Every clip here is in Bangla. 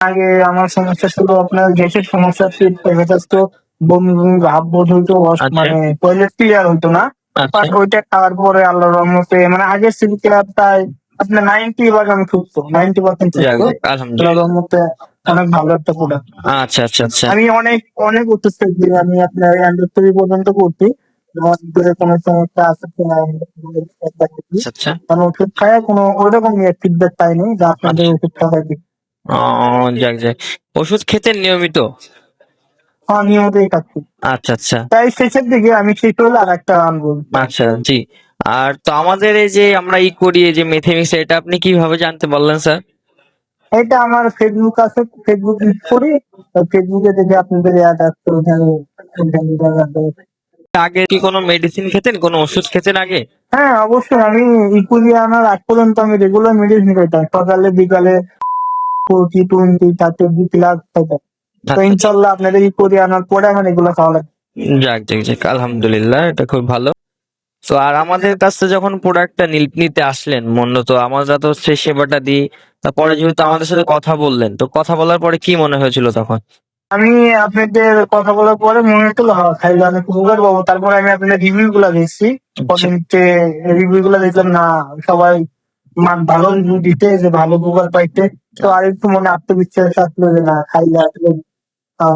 আগে আমার সমস্যা ছিল আপনার গ্যাসের সমস্যা ছিল, দেখা যাচ্ছে বমি বমি ভাব বোধ হইতো, আচ্ছা মানে টয়লেট ক্লিয়ার হইতো না। আচ্ছা বাট ওইটা খাওয়ার পরে আল্লাহর রহমতে মানে আগের সিলিকে প্রায় আপনার 90% আমি সুস্থ, 90% যাক সুস্থ। যাক, আল্লাহর আলহামদুলিল্লাহ। রহমতে অনেক ভালো একটা প্রোডাক্ট। আচ্ছা আচ্ছা আচ্ছা আমি অনেক অনেক ওষুধ খেয়েছি, আমি আপনার এন্ডোস্কোপি পর্যন্ত করছি। আমার ভিতরে কোনো সমস্যা আছে কিনা আচ্ছা আচ্ছা কারণ ওষুধ খায় কোনো ওইরকম ফিডব্যাক পাইনি যে আপনাদের আচ্ছা। ওষুধ খাওয়া কি। ও যাক যাক, ওষুধ খেতেন নিয়মিত? হ্যাঁ, নিয়মিতই খাচ্ছি। আচ্ছা আচ্ছা তাই শেষের দিকে আমি শেষ হলে আর একটা আনবো। আচ্ছা, জি। আর তো আমাদের এই যে আমরা করি, এই যে মেথেমিক্স, এটা আপনি কিভাবে জানতে পারলেন স্যার? এটা আমার ফেসবুক আছে, ফেসবুক ইউজ করি। ফেসবুকে দেখে আপনাদের অ্যাড আসছে, ওখানে আগে কি কোনো মেডিসিন খেতেন, কোনো ওষুধ খেতেন আগে? হ্যাঁ অবশ্যই, আমি ইকুইলি আনার আগ পর্যন্ত আমি রেগুলার মেডিসিন খাইতাম, সকালে বিকালে 40, 20, 30 খাইতাম। তো আচ্ছা আচ্ছা। ইনশাল্লাহ আপনাদের ইকুইলি আনার পরে আমার এগুলো খাওয়া লাগে। যাক যাক যাক, আলহামদুলিল্লাহ, এটা খুব ভালো। তো আর আমাদের কাছে যখন প্রোডাক্টটা নিতে আসলেন, মূলত আমরা তো সেই সেবাটা দিই, তারপরে যেহেতু আমাদের সাথে কথা বললেন, তো কথা বলার পরে কি মনে হয়েছিল তখন? আমি আপনাদের কথা বলার পরে মনে হচ্ছিল খাইলে অনেক উপকার পাবো। তারপরে আমি আপনাদের রিভিউ গুলা দেখছি, আচ্ছা কমেন্টে রিভিউ গুলা দেখলাম না, সবাই ভালো রিভিউ দিতে যে ভালো উপকার পাইতে। তো আর একটু মনে আত্মবিশ্বাস আসলো যে না খাইলে আসলে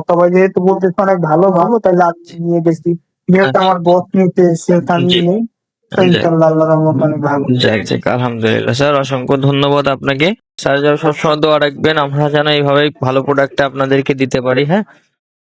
সবাই যেহেতু বলতেছে অনেক ভালো ভালো, তাহলে আমি নিয়ে গেছি। যেহেতু আচ্ছা, আমার বস নিতে সেহেতু আমি জি। নেই। তো যাক ইনশাল্লাহ আল্লাহর রহমতে অনেক ভালো। যাক যাক, আলহামদুলিল্লাহ স্যার, অসংখ্য ধন্যবাদ আপনাকে। স্যার যেন সবসময় দোয়া রাখবেন, আমরা যেন এইভাবে ভালো প্রোডাক্টটা আপনাদেরকে দিতে পারি, হ্যাঁ।